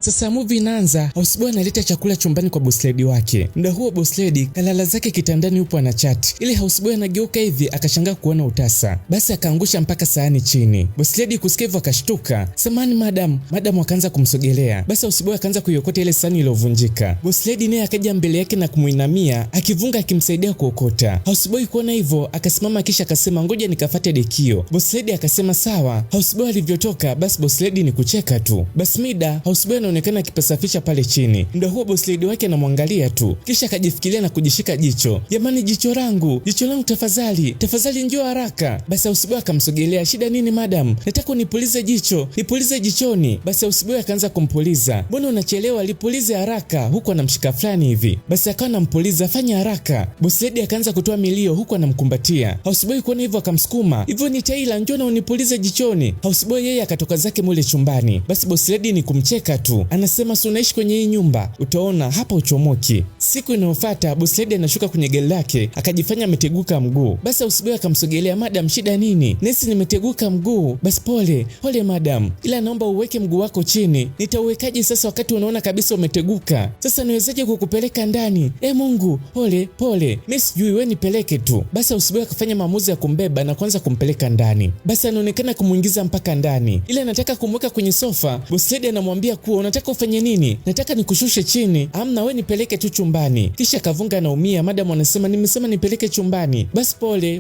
Sasa movie inaanza, houseboy analeta chakula chumbani kwa boss lady wake. Muda huo boss lady kalala zake kitandani hupo ana chat. Ile houseboy anageuka hivi akashangaa kuona utasa. Basi akaangusha mpaka sahani chini. Boss lady kusikia hivyo akashtuka. "Samani madam." Madam akaanza kumsogelea. Basi houseboy akaanza kuiokota ile sahani iliyovunjika. Boss lady naye akaja mbele yake na kumuinamia, akivunga akimsaidia kuokota. Houseboy kuona hivyo akasimama kisha akasema ngoja nikafuate dekio. Boss lady akasema sawa. Houseboy alivyotoka basi boss lady ni kucheka tu. Basi mida houseboy anaonekana akipasafisha pale chini. Ndio huo boss lady wake anamwangalia tu. Kisha akajifikiria na kujishika jicho. "Jamani jicho langu tafadhali njoo haraka." Basi houseboy akamsogelea, "Shida nini madam? Nataka unipulize jicho, nipulize jichoni." Basi houseboy akaanza kumpuliza. "Mbona unachelewa? Lipulize haraka." Huko anamshika fulani hivi. Basi akawa anampuliza, "Fanya haraka." Boss lady akaanza kutoa milio huko anamkumbatia. Houseboy kuona hivyo akamsukuma, "Hivyo ni Taylor, njoo na unipulize jichoni." Houseboy yeye akatoka zake mule chumbani. Basi boss lady ni kumcheka tu. Anasema si unaishi kwenye hii nyumba, utaona hapa uchomoki. Siku inayofuata boss lady anashuka kwenye gari lake akajifanya ameteguka mguu. Basi houseboy akamsogelea, "Madam shida nini?" "Nesi nimeteguka mguu." "Basi pole madam, ila naomba uweke mguu wako chini." "Nitauwekaje sasa wakati unaona kabisa umeteguka? Sasa niwezaje kukupeleka ndani?" Mungu, pole. Mimi sijui, wewe nipeleke tu." Basi houseboy akafanya maamuzi ya kumbeba na kuanza kumpeleka ndani. Basi anaonekana kumuingiza mpaka ndani. Ila anataka kumweka kwenye sofa. Boss lady anamwambia kuwa unataka ufanye nini? "Nataka nikushushe chini." "Amna, wewe nipeleke tu chumbani." Kisha kavunga anaumia. Madam anasema nimesema nipeleke chumbani. Basi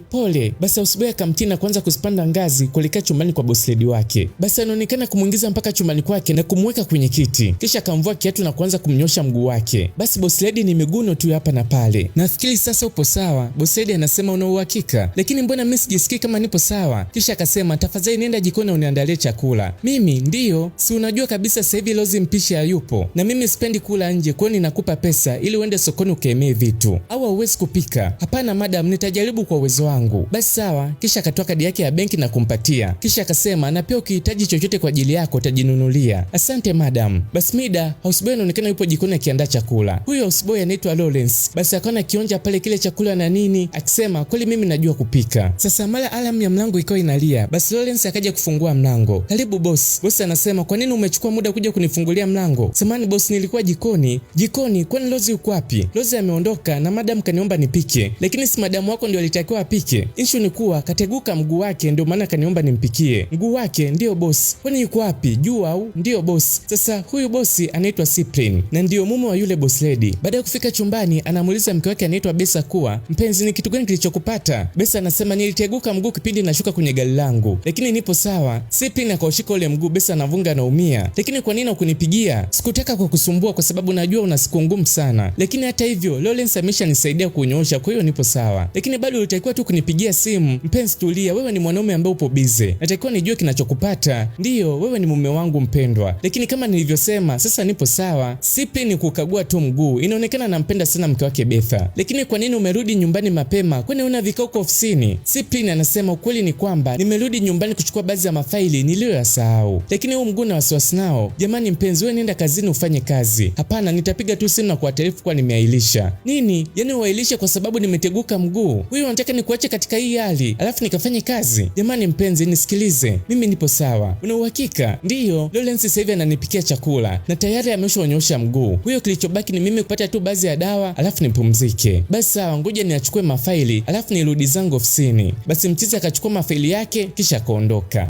pole. Basi houseboy akamtii na kuanza kuspanda ngazi kuelekea chumbani kwa boss lady wake. Basi anaonekana kumuingiza mpaka chumbani kwake na kumweka kwenye kiti. Kisha akamvua kiatu na kuanza kumnyosha mguu wake. Basi boss lady ni miguno tu hapa na pale. "Nafikiri sasa upo sawa." Boss lady anasema una uhakika? "Lakini mbona mimi sijisikii kama nipo sawa?" Kisha akasema tafadhali nenda jikoni uniandalie chakula. "Mimi ndio, si unajua kabisa sasa hivi Lozi mpishi hayupo na mimi sipendi kula nje, kwa hiyo ninakupa pesa ili uende sokoni ukemee vitu. Au hauwezi kupika?" "Hapana madam, nitajaribu kwa uwezo wangu." "Basi sawa." Kisha akatoa kadi yake ya benki na kumpatia. Kisha akasema na pia ukihitaji chochote kwa ajili yako utajinunulia. "Asante madam." Basi mida houseboy anaonekana yupo jikoni akiandaa chakula. Huyo houseboy anaitwa Lawrence. Basi akaona kionja pale kile chakula na nini, akisema kweli mimi najua kupika. Sasa mara alarm ya mlango ikawa inalia. Basi Lawrence akaja kufungua mlango. "Karibu boss." Boss anasema kwa nini umechukua muda kuja kunifungulia mlango? "Samahani boss, nilikuwa jikoni." "Jikoni? Kwani Lozi yuko wapi?" "Lozi ameondoka na madam kaniomba nipike." "Lakini si madam wako ndio alitakiwa apike." "Issue ni kuwa kateguka mguu wake ndio maana kaniomba nimpikie." "Mguu wake?" "Ndio boss." "Kwani yuko wapi? Juu au?" "Ndio boss." Sasa huyu boss anaitwa Cyprian na ndio mume wa yule boss lady. Baada ya kufika chumbani anamuuliza mke wake anaitwa Besa kuwa mpenzi, ni kitu gani kilichokupata? Besa anasema niliteguka mguu kipindi nashuka kwenye gari langu, lakini nipo sawa. Cyprian akaushika ule mguu. Besa anavunga anaumia. "Lakini kwa nini hukunipigia?" "Sikutaka kukusumbua kwa sababu najua una siku ngumu sana. Lakini hata hivyo Lawrence ameshanisaidia kunyoosha, kwa hiyo nipo sawa. Lakini bado ulitakiwa tu kunipigia simu." "Mpenzi tulia, wewe ni mwanaume ambaye upo busy. Natakiwa nijue kinachokupata." "Ndio, wewe ni mume wangu mpendwa. Lakini kama nilivyosema, sasa nipo sawa." Cyprian kukagua tu mguu. Inaonekana anampenda sana mke wake Betha. "Lakini kwa nini umerudi nyumbani mapema? Kwani una vikao ofisini?" Cyprian anasema ukweli ni kwamba nimerudi nyumbani kuchukua baadhi ya mafaili niliyoyasahau. "Lakini huu mguu na wasiwasi nao." "Jamani mpenzi, wewe nenda kazini ufanye kazi." "Hapana, nitapiga tu simu na kuwataarifu kuwa nimeahirisha." "Nini? Yaani uahirishe kwa sababu nimeteguka mguu? Huyu anataka nikuache katika hii hali alafu nikafanye kazi?" "Jamani mpenzi, nisikilize. Mimi nipo sawa." "Una uhakika?" "Ndio. Lawrence sasa hivi ananipikia chakula na tayari ameshaonyosha mguu. Huyo kilichobaki ni mimi kupata tu baadhi ya dawa alafu nipumzike." "Basi sawa, ngoja niachukue mafaili alafu nirudi zangu ofisini." Basi mchizi akachukua mafaili yake kisha akaondoka.